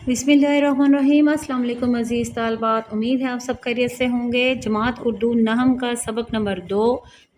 बिस्मिल्लाहिर्रहमानिर्रहीम। अस्सलाम वालेकुम अज़ीज़ तालबात, उम्मीद है आप सब खैरियत से होंगे। जमात उर्दू नहम का सबक नंबर 2,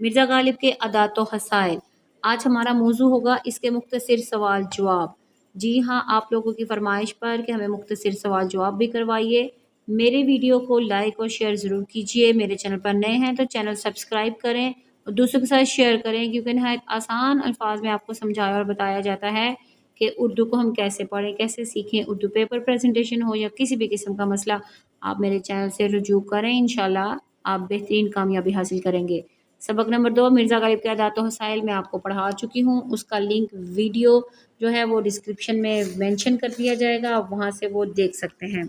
मिर्ज़ा गालिब के अदात व हसाइल। आज हमारा मौजू होगा इसके मुख्तसर सवाल जवाब। जी हाँ, आप लोगों की फरमाइश पर कि हमें मुख्तसर सवाल जवाब भी करवाइए। मेरे वीडियो को लाइक और शेयर ज़रूर कीजिए। मेरे चैनल पर नए हैं तो चैनल सब्सक्राइब करें और दूसरों के साथ शेयर करें, क्योंकि नहायत आसान अल्फाज में आपको समझाया और बताया जाता है कि उर्दू को हम कैसे पढ़ें, कैसे सीखें। उर्दू पेपर प्रेजेंटेशन हो या किसी भी किस्म का मसला, आप मेरे चैनल से रुजू करें, इंशाल्लाह आप बेहतरीन कामयाबी हासिल करेंगे। सबक नंबर 2, मिर्ज़ा गालिब के अदात व हसाइल में आपको पढ़ा चुकी हूँ। उसका लिंक वीडियो जो है वो डिस्क्रिप्शन में मेंशन कर दिया जाएगा, आप वहाँ से वो देख सकते हैं।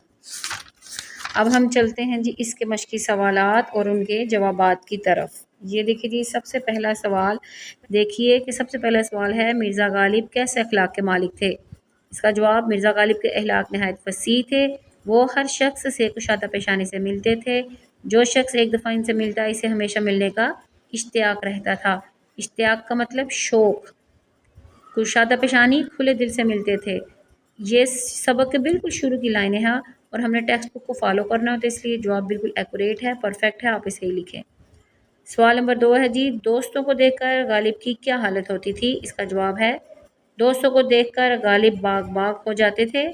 अब हम चलते हैं जी इसके मश्की सवालात और उनके जवाबात की तरफ। ये देखिए जी, सबसे पहला सवाल देखिए कि सबसे पहला सवाल है, मिर्ज़ा गालिब कैसे अखलाक के मालिक थे। इसका जवाब, मिर्ज़ा गालिब के अखलाक नहायत वसी थे। वो हर शख्स से कुशादा पेशानी से मिलते थे। जो शख्स एक दफ़ा इनसे मिलता इसे हमेशा मिलने का इश्तियाक रहता था। इश्तियाक का मतलब शौक़। कुशादा पेशानी, खुले दिल से मिलते थे। ये सबक के बिल्कुल शुरू की लाइनें हैं और हमने टेक्स्ट बुक को फॉलो करना होता है, इसलिए जवाब बिल्कुल एक्यूरेट है, परफेक्ट है, आप इसे ही लिखें। सवाल नंबर 2 है जी, दोस्तों को देखकर गालिब की क्या हालत होती थी। इसका जवाब है, दोस्तों को देखकर गालिब बाग बाग हो जाते थे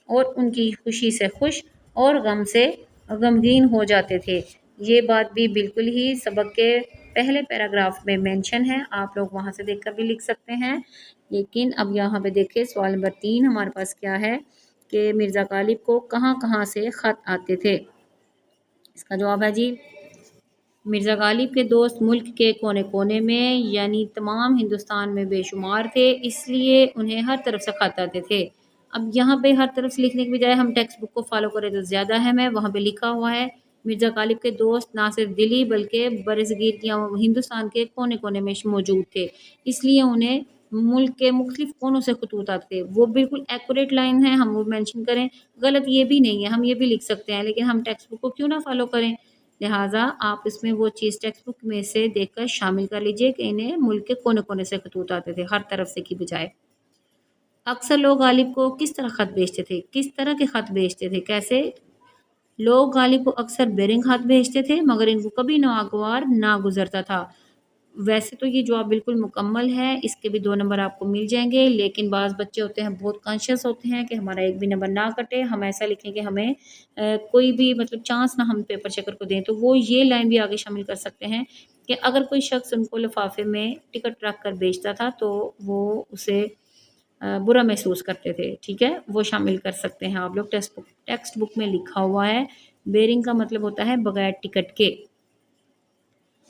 और उनकी खुशी से खुश और गम से गमगीन हो जाते थे। ये बात भी बिल्कुल ही सबक के पहले पैराग्राफ में मेंशन है, आप लोग वहाँ से देखकर भी लिख सकते हैं। लेकिन अब यहाँ पे देखिए सवाल नंबर 3 हमारे पास क्या है कि मिर्ज़ा गालिब को कहाँ कहाँ से ख़त आते थे। इसका जवाब है जी, मिर्ज़ा गालिब के दोस्त मुल्क के कोने कोने में यानी तमाम हिंदुस्तान में बेशुमार थे, इसलिए उन्हें हर तरफ से ख़त आते थे। अब यहाँ पे हर तरफ से लिखने के बजाय हम टेक्स्ट बुक को फॉलो करें तो ज़्यादा है। मैं वहाँ पे लिखा हुआ है, मिर्ज़ा गालिब के दोस्त ना सिर्फ दिल्ली बल्कि बरसगीर या हिंदुस्तान के कोने कोने में मौजूद थे, इसलिए उन्हें मुल्क के मुख्तलिफ कोनों से खतूत आते थे। वो बिल्कुल एक्यूरेट लाइन है, हम वो मेंशन करें, गलत ये भी नहीं है, हम ये भी लिख सकते हैं, लेकिन हम टेक्स्ट बुक को क्यों ना फॉलो करें। लिहाजा आप इसमें वो चीज़ टेक्स्ट बुक में से देखकर शामिल कर लीजिए कि इन्हें मुल्क के कोने कोने से खतूत आते थे, हर तरफ से की बजाय। अक्सर लोग गालिब को किस तरह ख़त भेजते थे, किस तरह के ख़त भेजते थे, कैसे। लोग गालिब को अक्सर बेरिंग ख़त भेजते थे, मगर इनको कभी नागवार ना गुजरता था। वैसे तो ये जवाब बिल्कुल मुकम्मल है, इसके भी 2 नंबर आपको मिल जाएंगे, लेकिन बाज़ बच्चे होते हैं बहुत कॉन्शियस होते हैं कि हमारा एक भी नंबर ना कटे। हम ऐसा लिखें कि हमें कोई भी मतलब चांस ना हम पेपर चेकर को दें, तो वो ये लाइन भी आगे शामिल कर सकते हैं कि अगर कोई शख्स उनको लिफाफे में टिकट रख कर बेचता था तो वो उसे बुरा महसूस करते थे। ठीक है, वो शामिल कर सकते हैं आप लोग। टेक्स्ट बुक में लिखा हुआ है, बेरिंग का मतलब होता है बगैर टिकट के।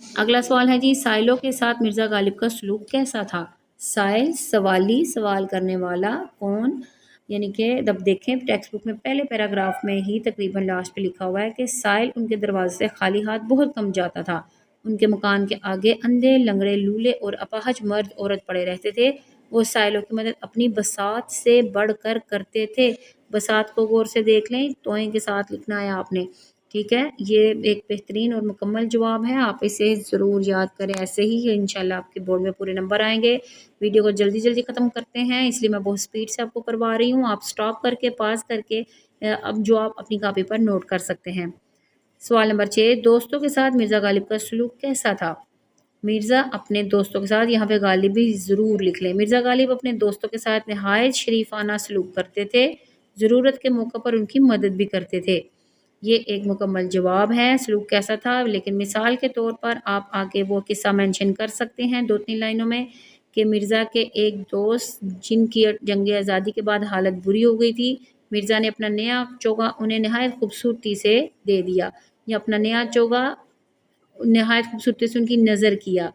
अगला सवाल है जी, साइलों के साथ मिर्ज़ा गालिब का सलूक कैसा था। साइल सवाली, सवाल करने वाला, कौन, यानी कि जब देखें टेक्स्ट बुक में पहले पैराग्राफ में ही तकरीबन लास्ट पे लिखा हुआ है कि साइल उनके दरवाजे से खाली हाथ बहुत कम जाता था। उनके मकान के आगे अंधे, लंगड़े, लूले और अपाहज मर्द औरत पड़े रहते थे। वो साइलों की मदद अपनी बसात से बढ़कर करते थे। बसात को गौर से देख लें, तोएं के साथ लिखना है आपने। ठीक है, ये एक बेहतरीन और मुकम्मल जवाब है, आप इसे ज़रूर याद करें। ऐसे ही इंशाल्लाह आपके बोर्ड में पूरे नंबर आएंगे। वीडियो को जल्दी जल्दी ख़त्म करते हैं, इसलिए मैं बहुत स्पीड से आपको करवा रही हूँ। आप स्टॉप करके, पास करके अब जो आप अपनी कापी पर नोट कर सकते हैं। सवाल नंबर 6, दोस्तों के साथ मिर्ज़ा गालिब का सलूक कैसा था। मिर्ज़ा अपने दोस्तों के साथ, यहाँ पे गालिब भी ज़रूर लिख लें। मिर्ज़ा गालिब अपने दोस्तों के साथ नहायत शरीफाना सलूक करते थे, ज़रूरत के मौक़े पर उनकी मदद भी करते थे। ये एक मुकम्मल जवाब है, सलूक कैसा था। लेकिन मिसाल के तौर पर आप आगे वो किस्सा मेंशन कर सकते हैं 2-3 लाइनों में कि मिर्ज़ा के एक दोस्त जिनकी जंग आज़ादी के बाद हालत बुरी हो गई थी, मिर्ज़ा ने अपना नया चोगा उन्हें नहायत खूबसूरती से दे दिया, या अपना नया चोगा नहायत खूबसूरती से उनकी नज़र किया।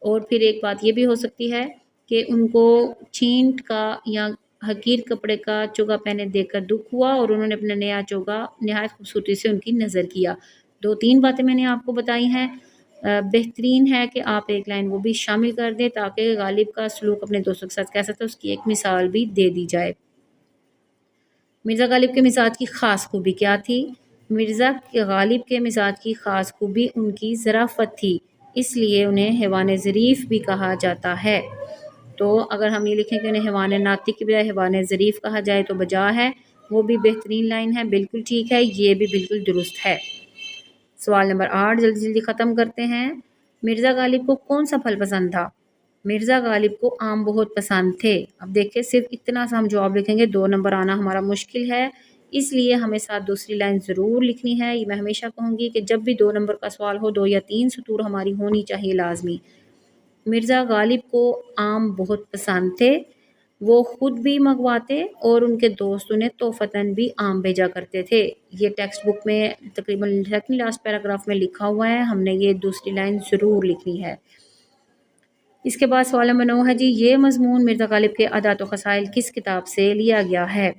और फिर एक बात ये भी हो सकती है कि उनको छींट का या हकीर कपड़े का चोगा पहने देखकर दुख हुआ और उन्होंने अपना नया चोगा नहायत खूबसूरती से उनकी नज़र किया। 2-3 बातें मैंने आपको बताई हैं। बेहतरीन है कि आप एक लाइन वो भी शामिल कर दें ताकि गालिब का सलूक अपने दोस्तों के साथ कैसा था उसकी एक मिसाल भी दे दी जाए। मिर्ज़ा गालिब के मिजाज की ख़ास खूबी क्या थी। मिर्ज़ा गालिब के मिजाज की ख़ास खूबी उनकी ज़राफ़त थी, इसलिए उन्हें हैवान ज़रीफ़ भी कहा जाता है। तो अगर हम ये लिखें कि उन्हें हैवान नातिक की बजाय हैवान ज़रीफ़ कहा जाए तो बजा है। وہ بھی بہترین لائن ہے، بالکل ٹھیک ہے، یہ بھی بالکل درست ہے۔ سوال نمبر 8 جلدی جلدی ختم کرتے ہیں۔ مرزا غالب کو کون سا پھل پسند تھا؟ مرزا غالب کو آم بہت پسند تھے۔ اب دیکھیں صرف اتنا سا ہم جواب لکھیں گے، 2 نمبر آنا ہمارا مشکل ہے، اس لیے ہمیں ساتھ دوسری لائن ضرور لکھنی ہے۔ یہ میں ہمیشہ کہوں گی کہ جب بھی 2 نمبر کا سوال ہو 2 یا 3 سطور ہماری ہونی چاہیے لازمی۔ مرزا غالب کو آم بہت پسند تھے، وہ خود بھی منگواتے اور ان کے دوست انہیں تحفتاً بھی آم بھیجا کرتے تھے۔ یہ ٹیکسٹ بک میں تقریباً لاسٹ پیراگراف میں لکھا ہوا ہے، ہم نے یہ دوسری لائن ضرور لکھنی ہے۔ اس کے بعد سوال نمبر 9 ہے جی، یہ مضمون مرزا غالب کے عادات و خصائل کس کتاب سے لیا گیا ہے؟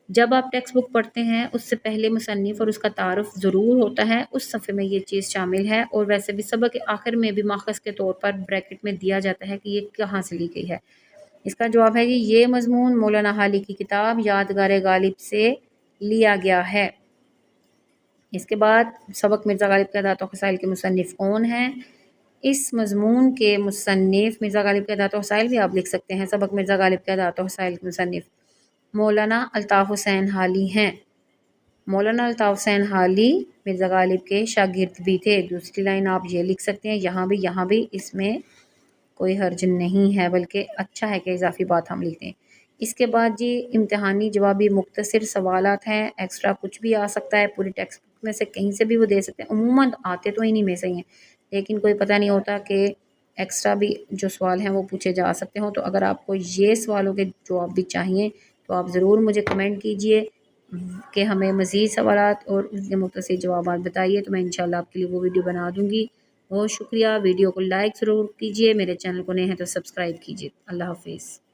جب آپ ٹیکسٹ بک پڑھتے ہیں اس سے پہلے مصنف اور اس کا تعارف ضرور ہوتا ہے، اس صفحے میں یہ چیز شامل ہے، اور ویسے بھی سبق کے آخر میں بھی ماخذ کے طور پر بریکٹ میں دیا جاتا ہے کہ یہ کہاں سے لی گئی ہے۔ اس کا جواب ہے جی، یہ مضمون مولانا حالی کی کتاب یادگار غالب سے لیا گیا ہے۔ اس کے بعد سبق مرزا غالب کے عادات و خصائل کے مصنف کون ہیں؟ اس مضمون کے مصنف مرزا غالب کے عادات و خصائل بھی آپ لکھ سکتے ہیں، سبق مرزا غالب کے عادات و خصائل کے مصنف مولانا الطاف حسین حالی ہیں۔ مولانا الطاف حسین حالی مرزا غالب کے شاگرد بھی تھے۔ دوسری لائن آپ یہ لکھ سکتے ہیں، یہاں بھی اس میں کوئی حرج نہیں ہے، بلکہ اچھا ہے کہ اضافی بات ہم لکھتے ہیں۔ اس کے بعد جی امتحانی جوابی مختصر سوالات ہیں، ایکسٹرا کچھ بھی آ سکتا ہے، پوری ٹیکسٹ بک میں سے کہیں سے بھی وہ دے سکتے ہیں، عموماً آتے تو انہی میں سے ہی ہیں، لیکن کوئی پتہ نہیں ہوتا کہ ایکسٹرا بھی جو سوال ہیں وہ پوچھے جا سکتے ہوں۔ تو اگر آپ کو یہ سوالوں کے جواب بھی چاہیے تو آپ ضرور مجھے کمنٹ کیجئے کہ ہمیں مزید سوالات اور اس کے مختصر جوابات بتائیے، تو میں انشاءاللہ آپ کے لیے وہ ویڈیو بنا دوں گی۔ بہت شکریہ، ویڈیو کو لائک ضرور کیجئے، میرے چینل کو نئے ہیں تو سبسکرائب کیجئے۔ اللہ حافظ۔